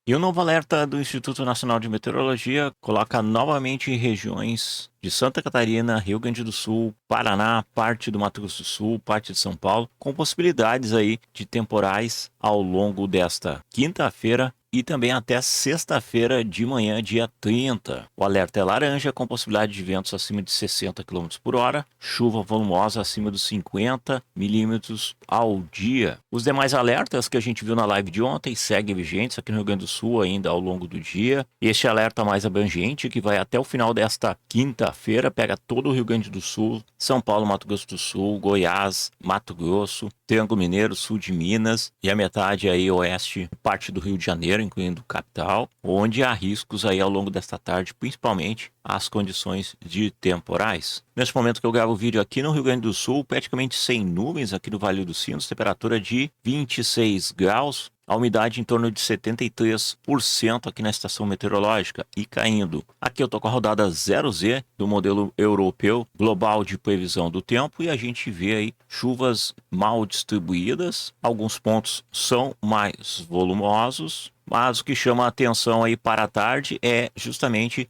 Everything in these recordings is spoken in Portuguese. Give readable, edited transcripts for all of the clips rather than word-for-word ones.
E o novo alerta do Instituto Nacional de Meteorologia coloca novamente regiões de Santa Catarina, Rio Grande do Sul, Paraná, parte do Mato Grosso do Sul, parte de São Paulo, com possibilidades aí de temporais ao longo desta quinta-feira e também até sexta-feira de manhã, dia 30. O alerta é laranja, com possibilidade de ventos acima de 60 km por hora, chuva volumosa acima dos 50 milímetros ao dia. Os demais alertas que a gente viu na live de ontem seguem vigentes aqui no Rio Grande do Sul ainda ao longo do dia. Este alerta mais abrangente, que vai até o final desta quinta-feira, pega todo o Rio Grande do Sul, São Paulo, Mato Grosso do Sul, Goiás, Mato Grosso, Triângulo Mineiro, sul de Minas e a metade aí oeste, parte do Rio de Janeiro, incluindo capital, onde há riscos aí ao longo desta tarde, principalmente as condições de temporais. Nesse momento que eu gravo o vídeo aqui no Rio Grande do Sul, praticamente sem nuvens aqui no Vale dos Sinos, temperatura de 26 graus, a umidade em torno de 73% aqui na estação meteorológica e caindo. Aqui eu tô com a rodada 0Z do modelo europeu global de previsão do tempo e a gente vê aí chuvas mal distribuídas. Alguns pontos são mais volumosos, mas o que chama a atenção aí para a tarde é justamente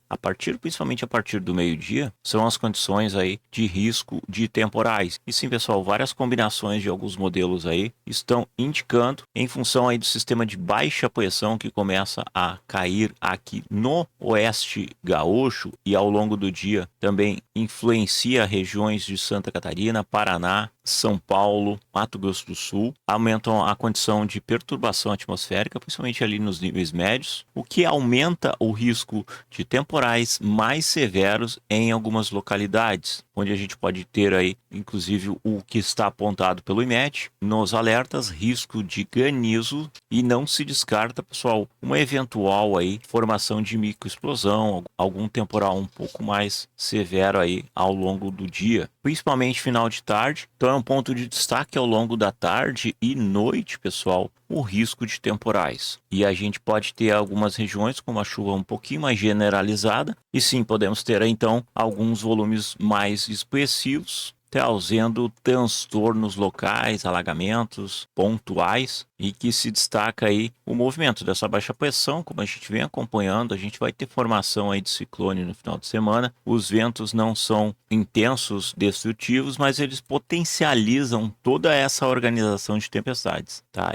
principalmente a partir do meio-dia, são as condições aí de risco de temporais. E sim, pessoal, várias combinações de alguns modelos aí estão indicando, em função aí do sistema de baixa pressão que começa a cair aqui no oeste gaúcho e ao longo do dia também influencia regiões de Santa Catarina, Paraná, São Paulo, Mato Grosso do Sul, aumentam a condição de perturbação atmosférica, principalmente ali nos níveis médios, o que aumenta o risco de temporais mais severos em algumas localidades, onde a gente pode ter aí, inclusive, o que está apontado pelo IMET, nos alertas, risco de granizo, e não se descarta, pessoal, uma eventual aí formação de microexplosão, algum temporal um pouco mais severo aí ao longo do dia, principalmente final de tarde. Então é um ponto de destaque ao longo da tarde e noite, pessoal, o risco de temporais. E a gente pode ter algumas regiões com uma chuva um pouquinho mais generalizada, e sim, podemos ter então alguns volumes mais expressivos, trazendo transtornos locais, alagamentos pontuais, e que se destaca aí o movimento dessa baixa pressão, como a gente vem acompanhando. A gente vai ter formação aí de ciclone no final de semana. Os ventos não são intensos, destrutivos, mas eles potencializam toda essa organização de tempestades, tá?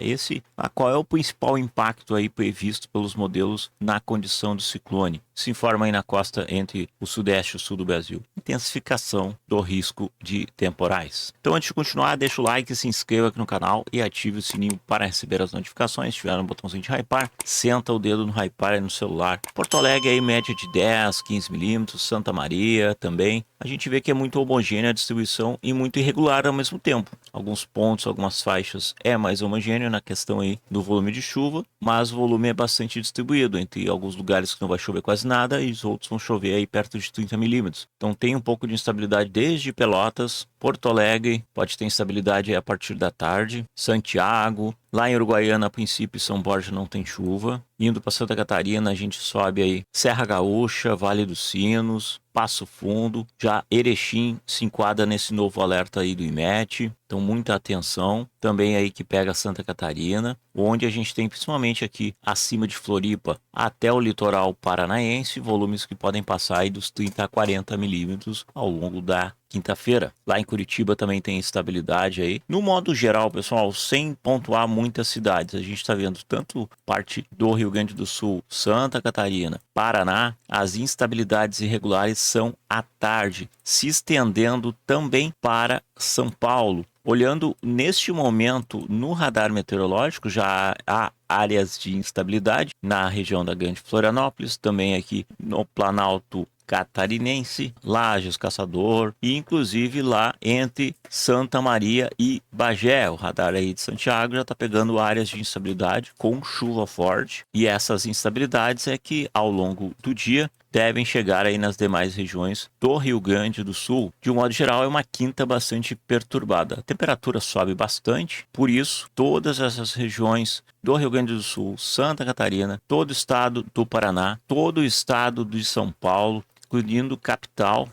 Qual é o principal impacto aí previsto pelos modelos na condição do ciclone? Se informa aí na costa entre o sudeste e o sul do Brasil. Intensificação do risco de temporais. Então, antes de continuar, deixa o like, se inscreva aqui no canal e ative o sininho para receber as notificações. Se tiver no botãozinho de hypar, senta o dedo no hypar aí no celular. Porto Alegre aí média de 10, 15 milímetros, Santa Maria também. A gente vê que é muito homogênea a distribuição e muito irregular ao mesmo tempo. Alguns pontos, algumas faixas é mais homogêneo na questão aí do volume de chuva, mas o volume é bastante distribuído entre alguns lugares que não vai chover quase nada e os outros vão chover aí perto de 30 milímetros. Então tem um pouco de instabilidade desde Pelotas, Porto Alegre pode ter instabilidade a partir da tarde, Santiago, lá em Uruguaiana, a princípio, São Borja não tem chuva. Indo para Santa Catarina, a gente sobe aí Serra Gaúcha, Vale dos Sinos, Passo Fundo. Já Erechim se enquadra nesse novo alerta aí do IMET. Então, muita atenção. Também aí que pega Santa Catarina, onde a gente tem principalmente aqui acima de Floripa até o litoral paranaense, volumes que podem passar aí dos 30 a 40 milímetros ao longo da quinta-feira. Lá em Curitiba também tem estabilidade aí. No modo geral, pessoal, sem pontuar muitas cidades, a gente está vendo tanto parte do Rio Grande do Sul, Santa Catarina, Paraná, as instabilidades irregulares são à tarde, se estendendo também para São Paulo. Olhando neste momento no radar meteorológico, já há áreas de instabilidade na região da Grande Florianópolis, também aqui no Planalto Catarinense, Lajes, Caçador e inclusive lá entre Santa Maria e Bagé. O radar aí de Santiago já está pegando áreas de instabilidade com chuva forte, e essas instabilidades é que ao longo do dia devem chegar aí nas demais regiões do Rio Grande do Sul. De um modo geral, é uma quinta bastante perturbada. A temperatura sobe bastante, por isso todas essas regiões do Rio Grande do Sul, Santa Catarina, todo o estado do Paraná, todo o estado de São Paulo, incluindo capital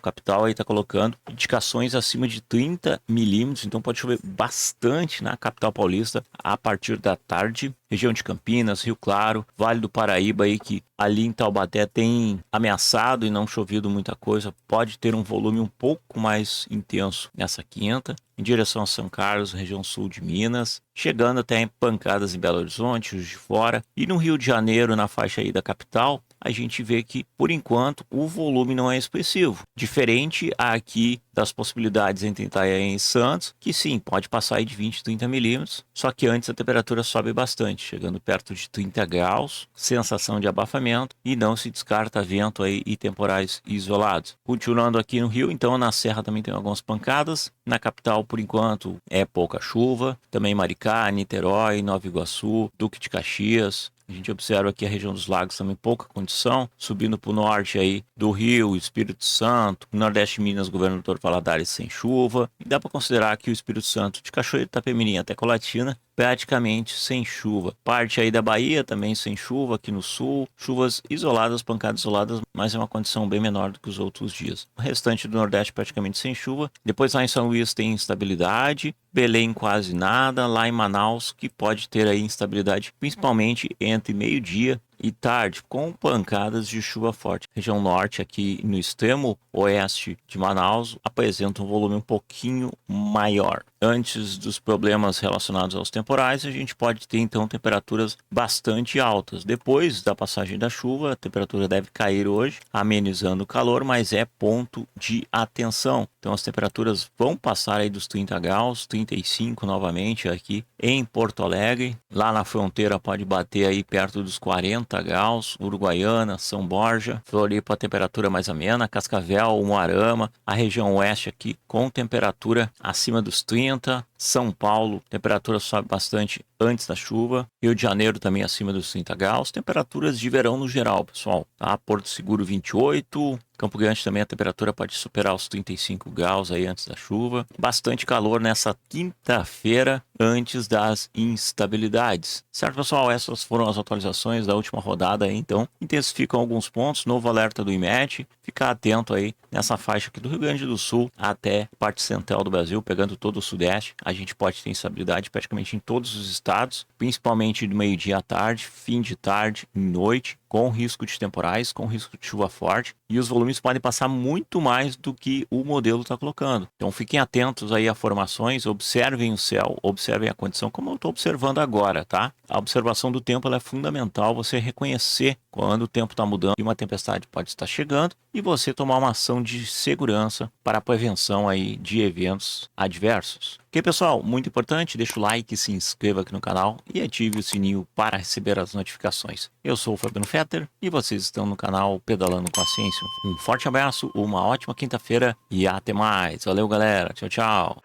aí está colocando indicações acima de 30 milímetros, então pode chover bastante na capital paulista a partir da tarde. região de Campinas, Rio Claro, Vale do Paraíba aí, que ali em Taubaté tem ameaçado e não chovido muita coisa, pode ter um volume um pouco mais intenso nessa quinta, em direção a São Carlos, região sul de Minas, chegando até em pancadas em Belo Horizonte, Juiz de Fora, e no Rio de Janeiro, na faixa aí da capital, a gente vê que, por enquanto, o volume não é expressivo. Diferente aqui das possibilidades entre Itanhaém e Santos, que sim, pode passar aí de 20 a 30 milímetros, só que antes a temperatura sobe bastante, chegando perto de 30 graus, sensação de abafamento, e não se descarta vento aí e temporais isolados. Continuando aqui no Rio, então na Serra também tem algumas pancadas, na capital, por enquanto, é pouca chuva, também Maricá, Niterói, Nova Iguaçu, Duque de Caxias. A gente observa aqui a região dos lagos também pouca condição, subindo para o norte aí do Rio, Espírito Santo, Nordeste de Minas, Governador Valadares sem chuva. E dá para considerar que o Espírito Santo de Cachoeiro, Itapemirim até Colatina praticamente sem chuva. Parte aí da Bahia também sem chuva, aqui no sul, chuvas isoladas, pancadas isoladas, mas é uma condição bem menor do que os outros dias. O restante do Nordeste praticamente sem chuva. Depois lá em São Luís tem instabilidade, Belém quase nada, lá em Manaus que pode ter aí instabilidade, principalmente entre meio-dia e tarde, com pancadas de chuva forte. Região norte, aqui no extremo oeste de Manaus, apresenta um volume um pouquinho maior. Antes dos problemas relacionados aos temporais, a gente pode ter então temperaturas bastante altas. Depois da passagem da chuva, a temperatura deve cair hoje, amenizando o calor, mas é ponto de atenção. Então as temperaturas vão passar aí dos 30 graus, 35 novamente aqui em Porto Alegre. Lá na fronteira pode bater aí perto dos 40 graus, Uruguaiana, São Borja, Floripa a temperatura mais amena, Cascavel, Umuarama, a região oeste aqui com temperatura acima dos 30, São Paulo, temperatura sobe bastante antes da chuva, Rio de Janeiro também acima dos 30 graus, temperaturas de verão no geral, pessoal, tá? Porto Seguro 28, Campo Grande também a temperatura pode superar os 35 graus aí antes da chuva. Bastante calor nessa quinta-feira antes das instabilidades. Certo, pessoal? Essas foram as atualizações da última rodada aí, então. Intensificam alguns pontos, novo alerta do IMET. Ficar atento aí nessa faixa aqui do Rio Grande do Sul até parte central do Brasil, pegando todo o sudeste. A gente pode ter instabilidade praticamente em todos os estados, principalmente do meio-dia à tarde, fim de tarde e noite, com risco de temporais, com risco de chuva forte, e os volumes podem passar muito mais do que o modelo está colocando. Então fiquem atentos aí a formações, observem o céu, observem a condição, como eu estou observando agora, tá? A observação do tempo ela é fundamental, você reconhecer quando o tempo está mudando e uma tempestade pode estar chegando, e você tomar uma ação de segurança para a prevenção aí de eventos adversos. Ok, pessoal? Muito importante, deixa o like, se inscreva aqui no canal e ative o sininho para receber as notificações. Eu sou o Fabiano Fetter e vocês estão no canal Pedalando com a Ciência. Um forte abraço, uma ótima quinta-feira e até mais. Valeu, galera. Tchau, tchau.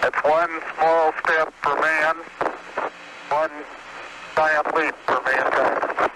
It's one small step for man, one giant leap for mankind.